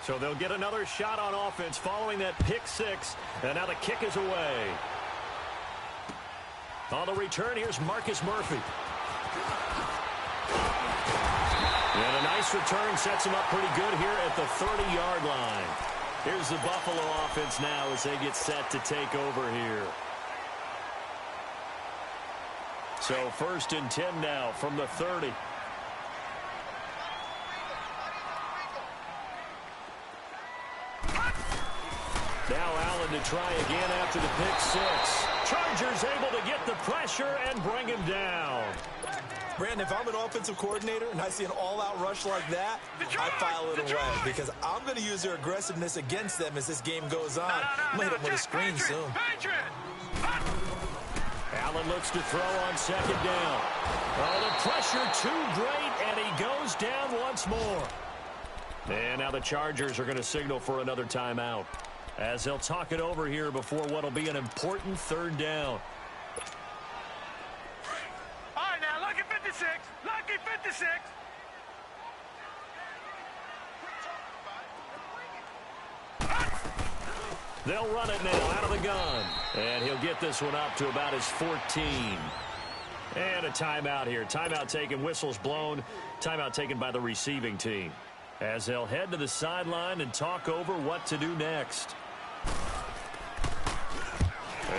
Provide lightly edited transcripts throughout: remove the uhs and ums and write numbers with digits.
So they'll get another shot on offense following that pick six. And now the kick is away. On the return, here's Marcus Murphy. And a nice return sets him up pretty good here at the 30-yard line. Here's the Buffalo offense now as they get set to take over here. So 1st and 10 now from the 30. Now Allen to try again after the pick six. Chargers able to get the pressure and bring him down. Brandon, if I'm an offensive coordinator and I see an all-out rush like that, I file it away because I'm going to use their aggressiveness against them as this game goes on. I'm going to hit them with a screen soon. Allen looks to throw on 2nd down. Oh, the pressure too great, and he goes down once more. And now the Chargers are going to signal for another timeout as they'll talk it over here before what will be an important 3rd down. All right, now, lucky 56. Lucky 56. They'll run it now out of the gun. And he'll get this one up to about his 14. And a timeout here. Timeout taken, whistles blown. Timeout taken by the receiving team as they'll head to the sideline and talk over what to do next.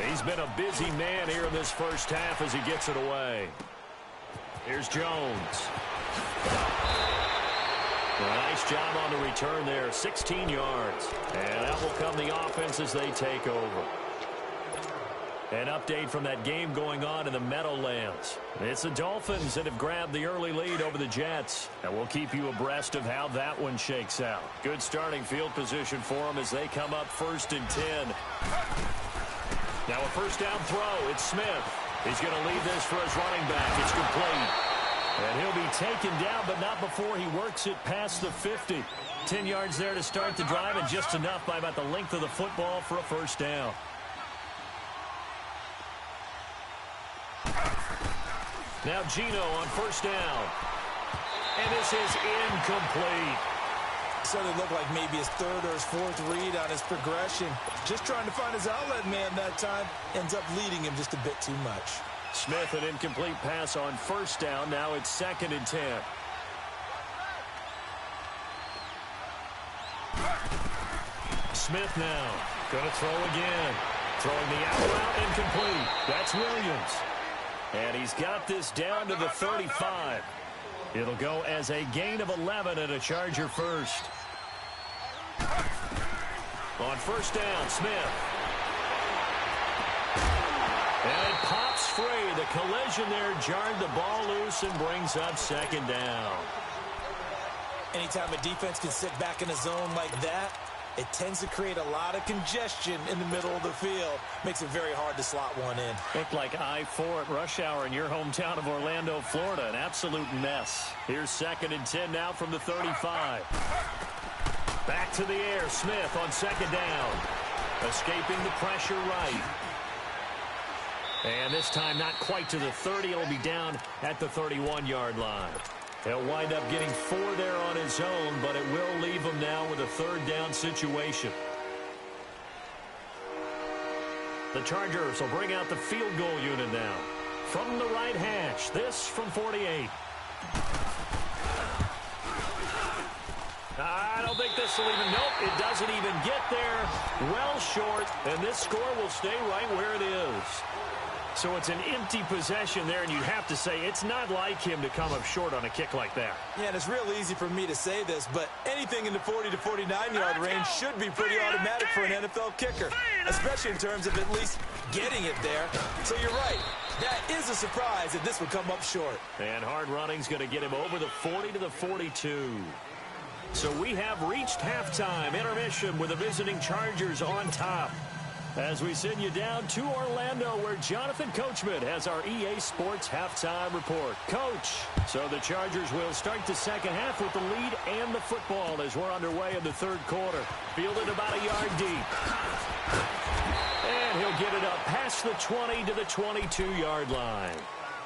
He's been a busy man here in this first half as he gets it away. Here's Jones. A nice job on the return there, 16 yards. And that will come the offense as they take over. An update from that game going on in the Meadowlands. It's the Dolphins that have grabbed the early lead over the Jets. And we'll keep you abreast of how that one shakes out. Good starting field position for them as they come up 1st and 10. Now a 1st down throw. It's Smith. He's going to lead this for his running back. It's complete. And he'll be taken down, but not before he works it past the 50. 10 yards there to start the drive, and just enough by about the length of the football for a 1st down. Now Gino on 1st down. And this is incomplete. So it looked like maybe his 3rd or his 4th read on his progression. Just trying to find his outlet man that time. Ends up leading him just a bit too much. Smith, an incomplete pass on 1st down. Now it's 2nd and 10. Smith now. Going to throw again. Throwing the out route, incomplete. That's Williams. And he's got this down to the 35. It'll go as a gain of 11 and a Charger 1st. On 1st down, Smith. And it pops free. The collision there jarred the ball loose and brings up 2nd down. Anytime a defense can sit back in a zone like that, it tends to create a lot of congestion in the middle of the field. Makes it very hard to slot one in. Looked like I-4 at rush hour in your hometown of Orlando, Florida. An absolute mess. Here's 2nd and 10 now from the 35. Back to the air. Smith on 2nd down. Escaping the pressure right. And this time not quite to the 30. It'll be down at the 31-yard line. He'll wind up getting 4 there on his own, but it will leave him now with a 3rd down situation. The Chargers will bring out the field goal unit now. From the right hash, this from 48. I don't think this will even, nope, it doesn't even get there. Well short, and this score will stay right where it is. So it's an empty possession there, and you have to say it's not like him to come up short on a kick like that. Yeah, and it's real easy for me to say this, but anything in the 40 to 49-yard range should be pretty automatic for an NFL kicker, especially in terms of at least getting it there. So you're right. That is a surprise that this would come up short. And hard running's going to get him over the 40 to the 42. So we have reached halftime intermission with the visiting Chargers on top. As we send you down to Orlando, where Jonathan Coachman has our EA Sports halftime report. Coach, so the Chargers will start the second half with the lead and the football as we're underway in the 3rd quarter. Fielded about a yard deep. And he'll get it up past the 20 to the 22-yard line.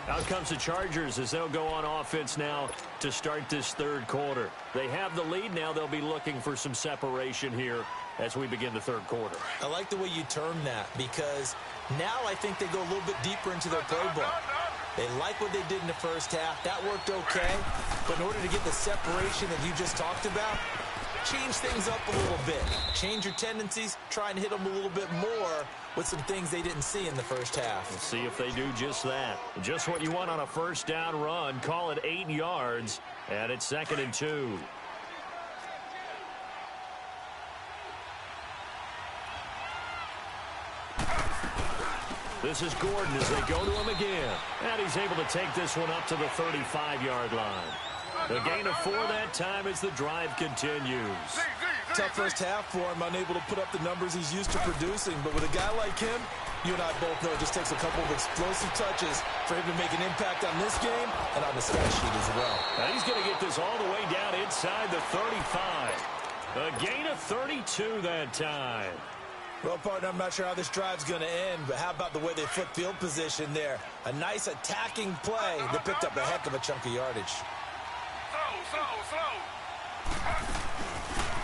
Out comes the Chargers as they'll go on offense now to start this third quarter. They have the lead now. They'll be looking for some separation here as we begin the third quarter. I like the way you term that because now I think they go a little bit deeper into their playbook. They like what they did in the first half. That worked okay. But in order to get the separation that you just talked about, change things up a little bit. Change your tendencies. Try and hit them a little bit more with some things they didn't see in the first half. We'll see if they do just that. Just what you want on a first down run. Call it 8 yards. And it's 2nd and 2. This is Gordon as they go to him again. And he's able to take this one up to the 35-yard line. The gain of 4 that time as the drive continues. Tough first half for him, unable to put up the numbers he's used to producing. But with a guy like him, you and I both know it just takes a couple of explosive touches for him to make an impact on this game and on the stat sheet as well. Now he's going to get this all the way down inside the 35. A gain of 32 that time. Well, partner, I'm not sure how this drive's going to end, but how about the way they flip field position there? A nice attacking play that picked up a heck of a chunk of yardage. Slow.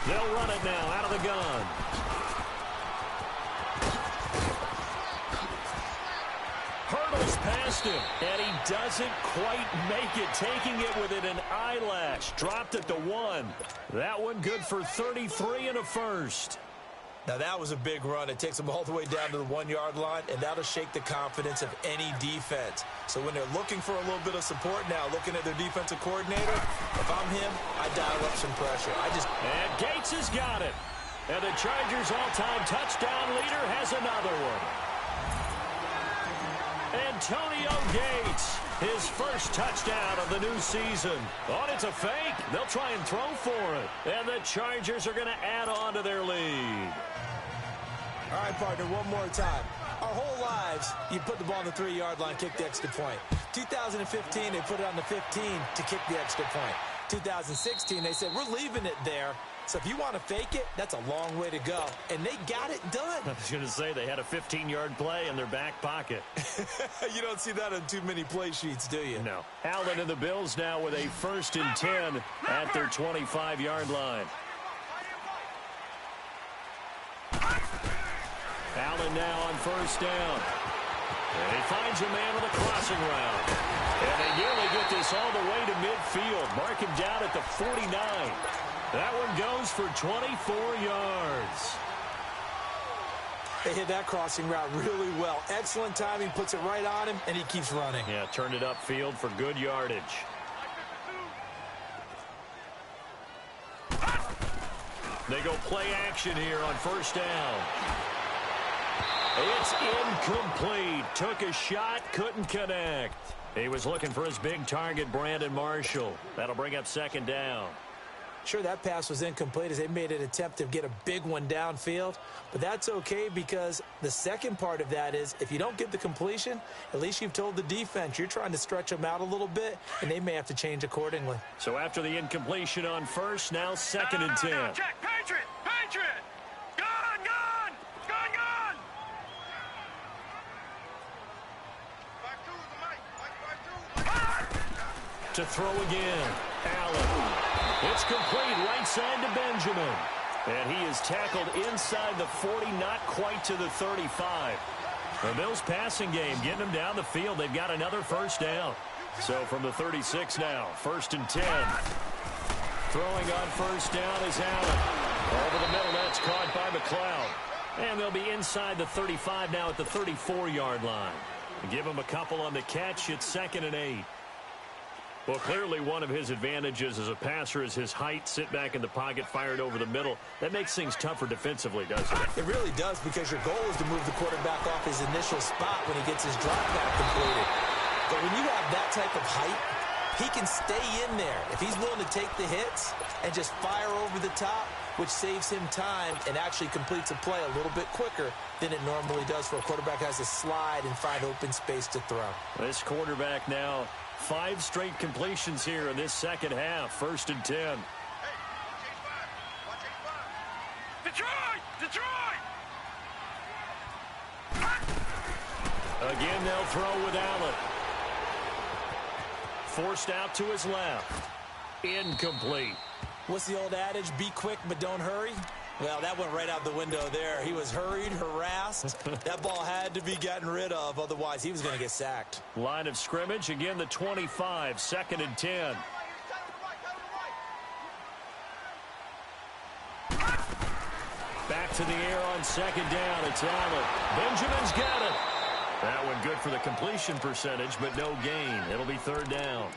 They'll run it now out of the gun. Hurdles past him, and he doesn't quite make it, taking it within an eyelash. Dropped at the 1. That one good for 33 and a first. Now, that was a big run. It takes them all the way down to the 1-yard line, and that'll shake the confidence of any defense. So when they're looking for a little bit of support now, looking at their defensive coordinator, if I'm him, I dial up some pressure. And Gates has got it. And the Chargers' all-time touchdown leader has another one. Antonio Gates, his first touchdown of the new season. Oh, it's a fake. They'll try and throw for it. And the Chargers are going to add on to their lead. All right, partner, one more time. Our whole lives, you put the ball on the 3-yard line, kick the extra point. 2015, they put it on the 15 to kick the extra point. 2016, they said, we're leaving it there. So if you want to fake it, that's a long way to go. And they got it done. I was going to say they had a 15-yard play in their back pocket. You don't see that on too many play sheets, do you? No. Allen and the Bills now with a 1st and 10 at their 25-yard line. Allen now on 1st down. And he finds a man with a crossing route. And they nearly get this all the way to midfield. Mark him down at the 49. That one goes for 24 yards. They hit that crossing route really well. Excellent timing, puts it right on him, and he keeps running. Yeah, turned it upfield for good yardage. They go play action here on 1st down. It's incomplete. Took a shot, couldn't connect. He was looking for his big target, Brandon Marshall. That'll bring up 2nd down. Sure, that pass was incomplete as they made an attempt to get a big one downfield, but that's okay because the second part of that is if you don't get the completion, at least you've told the defense you're trying to stretch them out a little bit, and they may have to change accordingly. So after the incompletion on 1st, now 2nd and 10. Check, Patriot! Gone! To throw again, Allen. It's complete right side to Benjamin. And he is tackled inside the 40, not quite to the 35. The Bills passing game getting them down the field. They've got another 1st down. So from the 36 now, 1st and 10. Throwing on 1st down is Allen. Over the middle, that's caught by McLeod. And they'll be inside the 35 now at the 34-yard line. Give him a couple on the catch. It's 2nd and 8. Well, clearly one of his advantages as a passer is his height. Sit back in the pocket, fired over the middle. That makes things tougher defensively, doesn't it? It really does because your goal is to move the quarterback off his initial spot when he gets his drop back completed. But when you have that type of height, he can stay in there. If he's willing to take the hits and just fire over the top, which saves him time and actually completes a play a little bit quicker than it normally does for a quarterback who has to slide and find open space to throw. This quarterback now 5 straight completions here in this second half. 1st and 10. Detroit! Again, they'll throw with Allen. forced out to his left. Incomplete. What's the old adage? Be quick, but don't hurry. Well, that went right out the window there. He was hurried, harassed. That ball had to be gotten rid of. Otherwise, he was going to get sacked. Line of scrimmage, again, the 25, 2nd and 10. Back to the air on 2nd down. It's Allen. Benjamin's got it. That one good for the completion percentage, but no gain. It'll be 3rd down.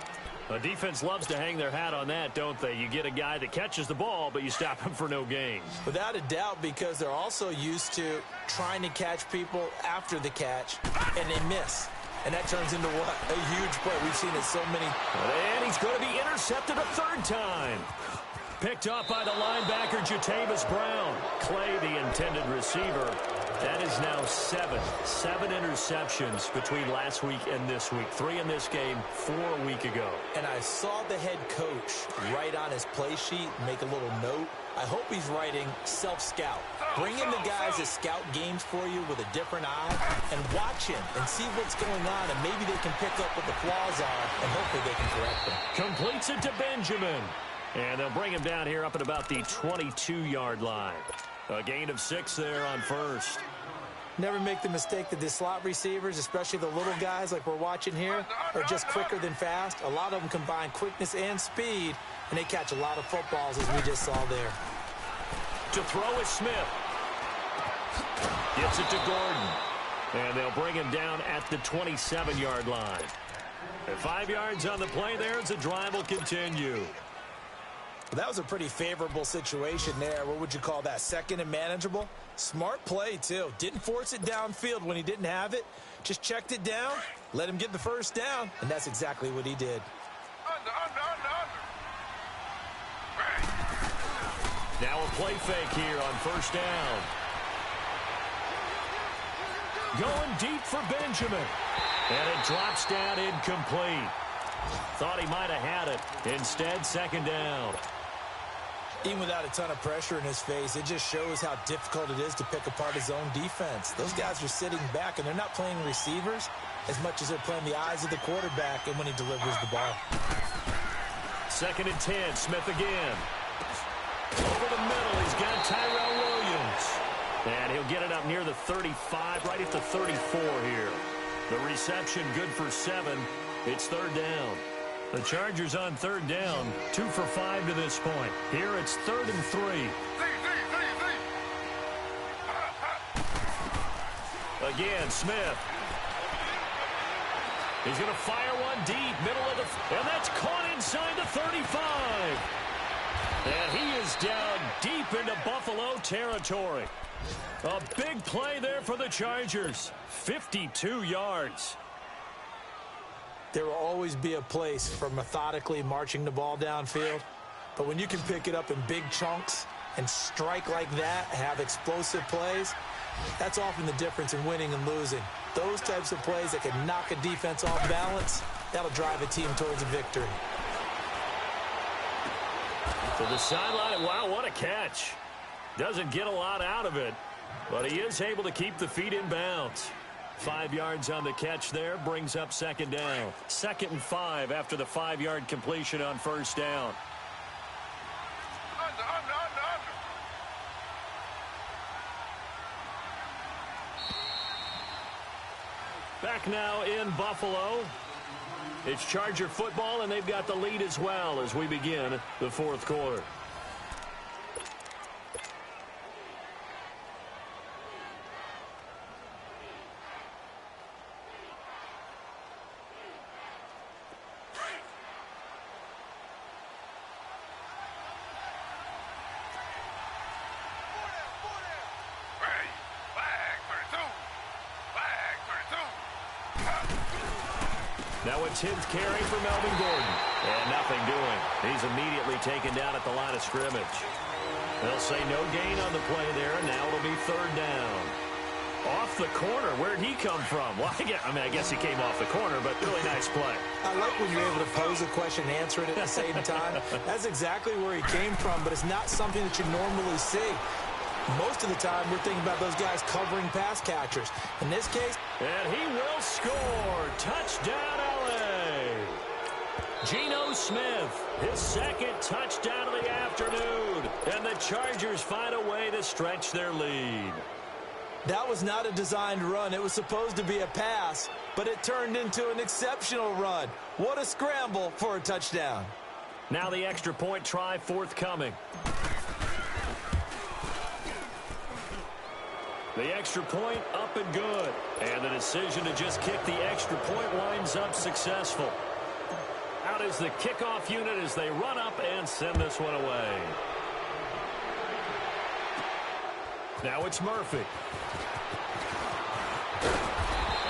A defense loves to hang their hat on that, don't they? You get a guy that catches the ball, but you stop him for no gain. Without a doubt, because they're also used to trying to catch people after the catch, and they miss. And that turns into what? A huge play. We've seen it so many. And he's going to be intercepted a 3rd time. Picked off by the linebacker, Jatavis Brown. Clay, the intended receiver. That is now 7 interceptions between last week and this week. 3 in this game, 4 a week ago. And I saw the head coach write on his play sheet, make a little note. I hope he's writing self-scout. Bring in the guys that scout games for you with a different eye and watch him and see what's going on, and maybe they can pick up what the flaws are, and hopefully they can correct them. Completes it to Benjamin. And they'll bring him down here up at about the 22-yard line. A gain of 6 there on 1st. Never make the mistake that the slot receivers, especially the little guys like we're watching here, are just quicker than fast. A lot of them combine quickness and speed, and they catch a lot of footballs, as we just saw there. To throw is Smith. Gets it to Gordon. And they'll bring him down at the 27-yard line. And 5 yards on the play there as the drive will continue. Well, that was a pretty favorable situation there. What would you call that? 2nd and manageable? Smart play, too. Didn't force it downfield when he didn't have it. Just checked it down, let him get the 1st down, and that's exactly what he did. Now a play fake here on 1st down. Going deep for Benjamin. And it drops down incomplete. Thought he might have had it. Instead, 2nd down. Even without a ton of pressure in his face, it just shows how difficult it is to pick apart his own defense. Those guys are sitting back, and they're not playing receivers as much as they're playing the eyes of the quarterback and when he delivers the ball. 2nd and 10, Smith again. Over the middle, he's got Tyrell Williams. And he'll get it up near the 35, right at the 34 here. The reception good for 7. It's 3rd down. The Chargers on 3rd down, 2 for 5 to this point. Here it's 3rd and 3. Again, Smith. He's going to fire one deep, middle of the... And that's caught inside the 35. And he is down deep into Buffalo territory. A big play there for the Chargers. 52 yards. There will always be a place for methodically marching the ball downfield. But when you can pick it up in big chunks and strike like that, have explosive plays, that's often the difference in winning and losing. Those types of plays that can knock a defense off balance, that'll drive a team towards a victory. To the sideline, wow, what a catch. Doesn't get a lot out of it, but he is able to keep the feet in bounds. 5 yards on the catch there, brings up 2nd down. 2nd and 5 after the 5-yard completion on 1st down. Back now in Buffalo. It's Charger football, and they've got the lead as well as we begin the 4th quarter. Now a 10th carry for Melvin Gordon. And nothing doing. He's immediately taken down at the line of scrimmage. They'll say no gain on the play there, and now it'll be 3rd down. Off the corner. Where'd he come from? Well, I guess he came off the corner, but really nice play. I like when you're able to pose a question and answer it at the same time. That's exactly where he came from, but it's not something that you normally see. Most of the time, we're thinking about those guys covering pass catchers. In this case... And he will score. Touchdown, L.A. Geno Smith, his second touchdown of the afternoon. And the Chargers find a way to stretch their lead. That was not a designed run. It was supposed to be a pass, but it turned into an exceptional run. What a scramble for a touchdown. Now the extra point try forthcoming. The extra point up and good. And the decision to just kick the extra point winds up successful. Out is the kickoff unit as they run up and send this one away. Now it's Murphy.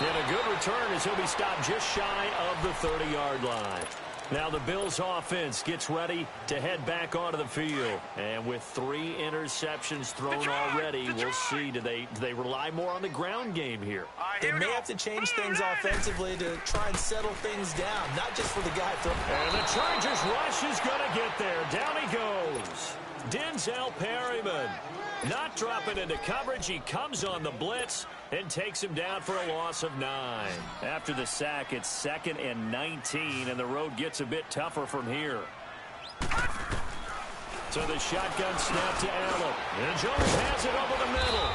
And a good return as he'll be stopped just shy of the 30-yard line. Now the Bills offense gets ready to head back onto the field. And with 3 interceptions thrown already, we'll see, do they rely more on the ground game here? They may have to change things offensively to try and settle things down, not just for the guy throwing. And the Chargers rush is going to get there. Down he goes. Denzel Perryman not dropping into coverage. He comes on the blitz and takes him down for a loss of 9. After the sack, it's 2nd and 19, and the road gets a bit tougher from here. So the shotgun snap to Allen. And Jones has it over the middle.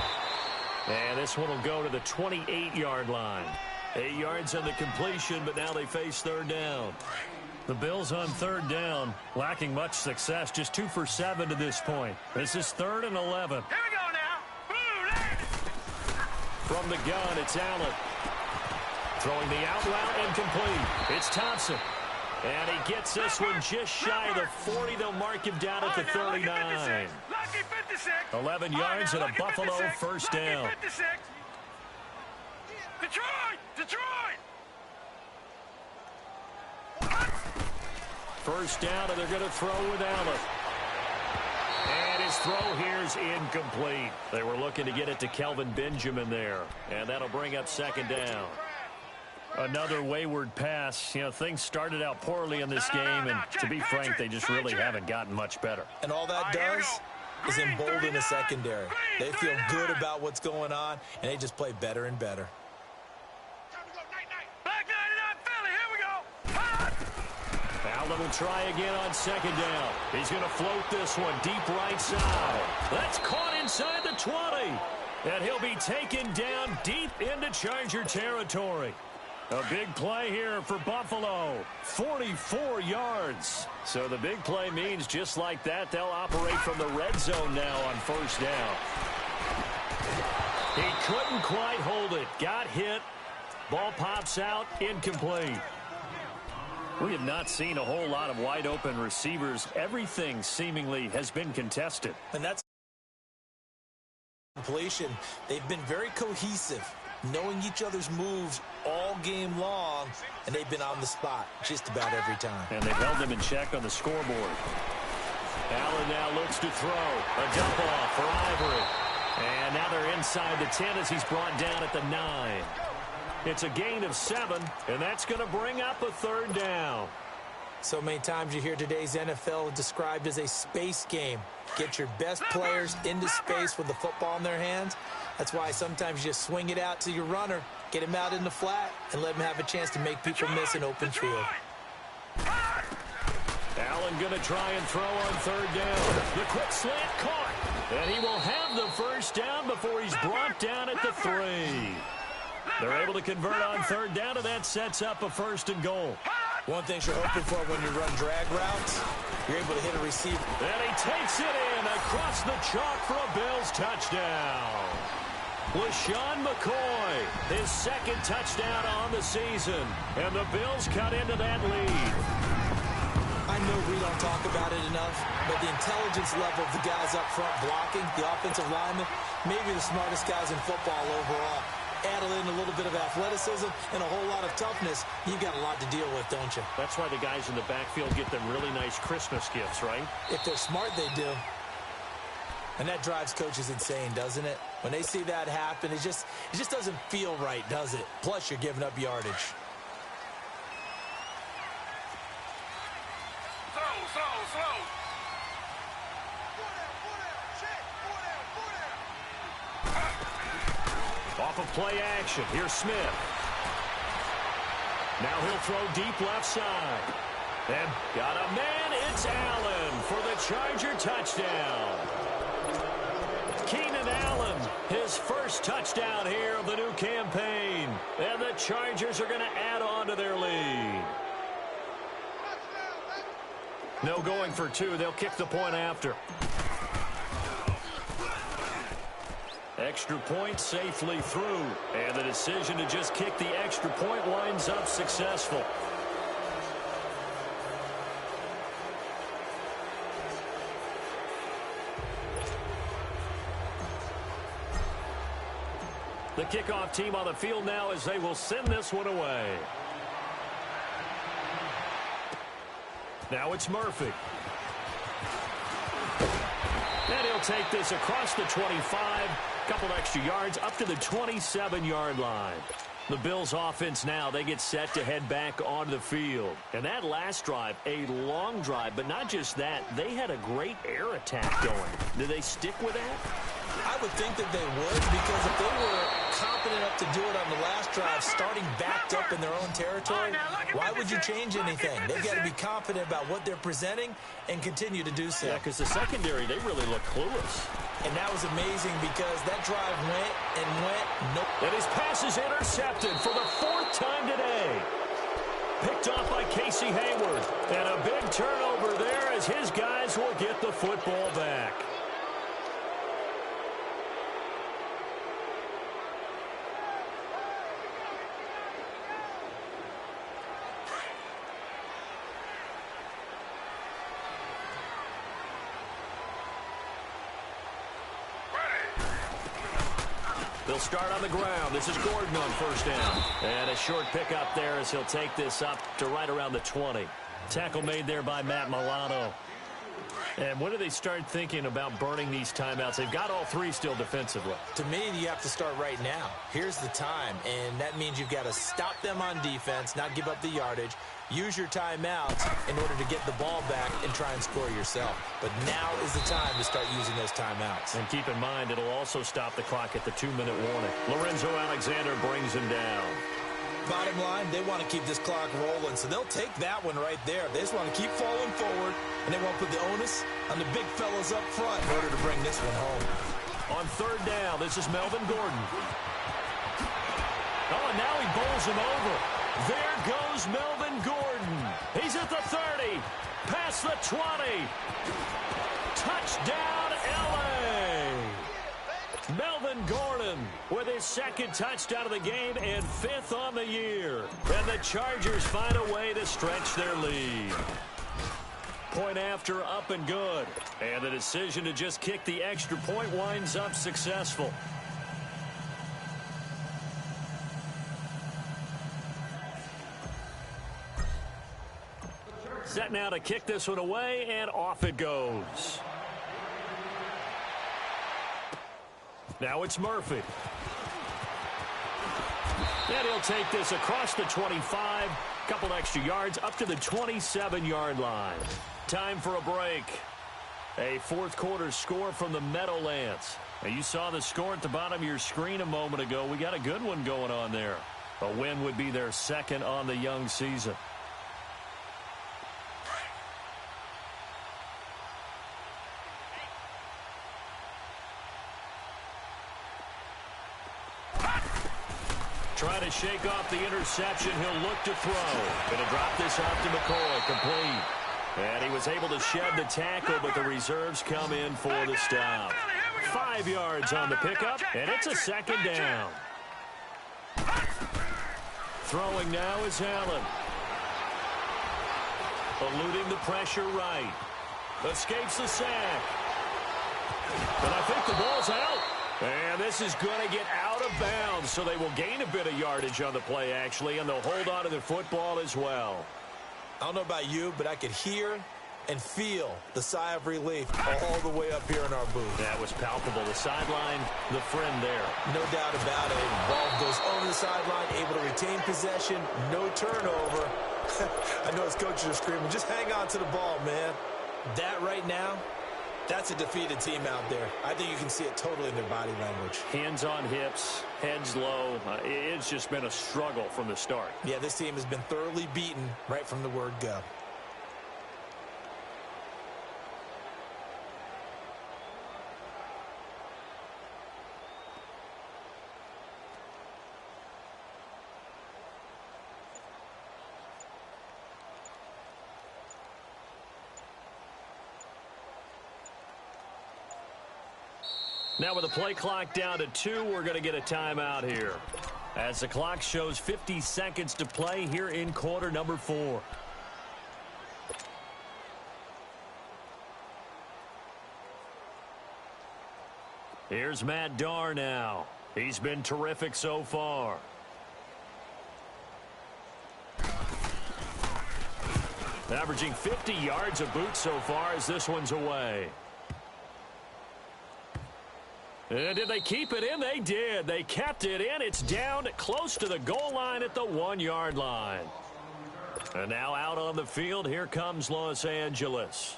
And this one will go to the 28-yard line. 8 yards on the completion, but now they face 3rd down. The Bills on 3rd down, lacking much success, just 2 for 7 to this point. This is 3rd and 11. Here we go now. From the gun, it's Allen. Throwing the out route incomplete. It's Thompson. And he gets this one just shy of the 40. They'll mark him down at the 39. 11 yards and a Buffalo first down. Detroit! First down, and they're going to throw with Allen. And his throw here is incomplete. They were looking to get it to Kelvin Benjamin there. And that'll bring up 2nd down. Another wayward pass. You know, things started out poorly in this game, and to be frank, they just really haven't gotten much better. And all that does is embolden the secondary. They feel good about what's going on, and they just play better and better. Allen will try again on 2nd down. He's going to float this one deep right side. That's caught inside the 20. And he'll be taken down deep into Charger territory. A big play here for Buffalo. 44 yards. So the big play means just like that, they'll operate from the red zone now on 1st down. He couldn't quite hold it. Got hit. Ball pops out. Incomplete. We have not seen a whole lot of wide-open receivers. Everything seemingly has been contested. And that's completion. They've been very cohesive, knowing each other's moves all game long, and they've been on the spot just about every time. And they've held them in check on the scoreboard. Allen now looks to throw. A dump off for Ivory. And now they're inside the 10 as he's brought down at the 9. It's a gain of 7, and that's going to bring up a 3rd down. So many times you hear today's NFL described as a space game. Get your best players into space with the football in their hands. That's why sometimes you just swing it out to your runner, get him out in the flat, and let him have a chance to make people miss an open field. Allen going to try and throw on 3rd down. The quick slant caught, and he will have the first down before he's brought down at the 3. They're able to convert on 3rd down, and that sets up a 1st and goal. One thing you're hoping for when you run drag routes, you're able to hit a receiver. And he takes it in across the chalk for a Bills touchdown. LaShawn McCoy, his 2nd touchdown on the season, and the Bills cut into that lead. I know we don't talk about it enough, but the intelligence level of the guys up front blocking, the offensive linemen, maybe the smartest guys in football overall. Add in a little bit of athleticism and a whole lot of toughness, you've got a lot to deal with, don't you? That's why the guys in the backfield get them really nice Christmas gifts, right? If they're smart, they do. And that drives coaches insane, doesn't it? When they see that happen, it just doesn't feel right, does it? Plus, you're giving up yardage. Slow. Off of play action, here's Smith. Now he'll throw deep left side. And got a man. It's Allen for the Charger touchdown. Keenan Allen, his first touchdown here of the new campaign. And the Chargers are going to add on to their lead. No going for two. They'll kick the point after. Extra point safely through. And the decision to just kick the extra point winds up successful. The kickoff team on the field now as they will send this one away. Now it's Murphy. And he'll take this across the 25. Couple extra yards up to the 27-yard line. The Bills offense now, they get set to head back onto the field. And that last drive, a long drive, but not just that, they had a great air attack going. Do they stick with that? I would think that they would, because if they were confident enough to do it on the last drive, starting backed up in their own territory, why would you change anything? They've got to be confident about what they're presenting and continue to do so. Yeah, because the secondary, they really look clueless. And that was amazing because that drive went and went. And his pass is intercepted for the fourth time today. Picked off by Casey Hayward. And a big turnover there as his guys will get the football back. They'll start on the ground. This is Gordon on first down. And a short pickup there as he'll take this up to right around the 20. Tackle made there by Matt Milano. And when do they start thinking about burning these timeouts? They've got all three still defensively. To me, you have to start right now. Here's the time, and that means you've got to stop them on defense, not give up the yardage, use your timeouts in order to get the ball back and try and score yourself. But now is the time to start using those timeouts. And keep in mind, it'll also stop the clock at the 2-minute warning. Lorenzo Alexander brings him down. Bottom line, they want to keep this clock rolling, so they'll take that one right there. They just want to keep falling forward, and they want to put the onus on the big fellas up front in order to bring this one home. On third down, this is Melvin Gordon. Oh, and now he bowls him over. There goes Melvin Gordon. He's at the 30, past the 20. Touchdown, L.A. Melvin Gordon with his second touchdown of the game and fifth on the year. And the Chargers find a way to stretch their lead. Point after, up and good. And the decision to just kick the extra point winds up successful. Set now to kick this one away, and off it goes. Now it's Murphy. And he'll take this across the 25. Couple extra yards up to the 27-yard line. Time for a break. A fourth quarter score from the Meadowlands. Now, you saw the score at the bottom of your screen a moment ago. We got a good one going on there. A win would be their second on the young season. Trying to shake off the interception. He'll look to throw. Going to drop this off to McCoy. Complete. And he was able to shed the tackle, but the reserves come in for the stop. 5 yards on the pickup, and it's a second down. Throwing now is Allen. Eluding the pressure right. Escapes the sack. But I think the ball's out. And this is going to get out of bounds, so they will gain a bit of yardage on the play, actually, and they'll hold on to the football as well. I don't know about you, but I could hear and feel the sigh of relief all the way up here in our booth. That was palpable. The sideline, the friend there. No doubt about it. Ball goes over the sideline, able to retain possession, no turnover. I know his coaches are screaming, just hang on to the ball, man. That right now, that's a defeated team out there. I think you can see it totally in their body language. Hands on hips, heads low. It's just been a struggle from the start. Yeah, this team has been thoroughly beaten right from the word go. Now with the play clock down to 2, we're going to get a timeout here, as the clock shows 50 seconds to play here in quarter number 4. Here's Matt Darr now. He's been terrific so far. Averaging 50 yards a boot so far as this one's away. And did they keep it in? They did. They kept it in. It's down close to the goal line at the 1-yard line. And now out on the field, here comes Los Angeles.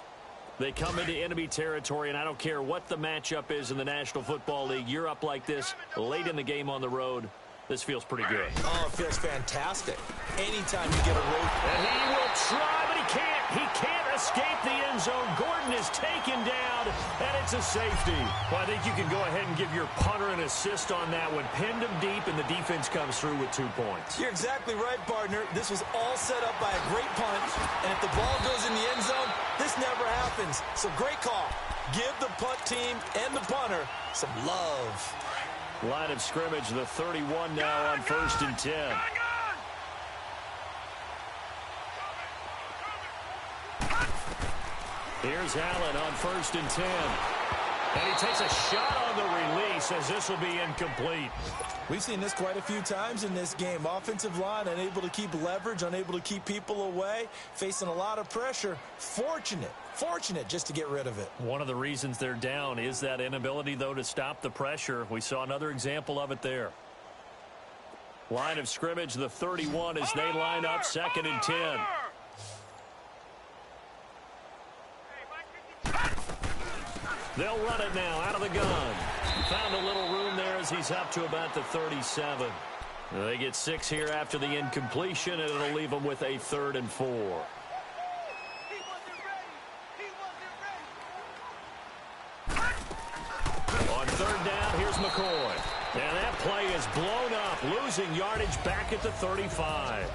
They come into enemy territory, and I don't care what the matchup is in the National Football League. You're up like this late in the game on the road. This feels pretty good. Oh, it feels fantastic. Anytime you get a road. And he will try, but he can't. He can't escape the end zone. Gordon is taken down, and it's a safety. Well, I think you can go ahead and give your punter an assist on that one. Pinned him deep, and the defense comes through with 2 points. You're exactly right, partner. This was all set up by a great punt, and if the ball goes in the end zone, this never happens. So great call. Give the punt team and the punter some love. Line of scrimmage, the 31 now on 1st and 10. Here's Allen on 1st and 10. And he takes a shot on the release as this will be incomplete. We've seen this quite a few times in this game. Offensive line unable to keep leverage, unable to keep people away, facing a lot of pressure. Fortunate just to get rid of it. One of the reasons they're down is that inability, though, to stop the pressure. We saw another example of it there. Line of scrimmage, the 31 as they line up 2nd and 10. They'll run it now out of the gun. Found a little room there as he's up to about the 37. They get 6 here after the incompletion, and it'll leave them with a 3rd and 4. On 3rd down, here's McCoy. And that play is blown up, losing yardage back at the 35.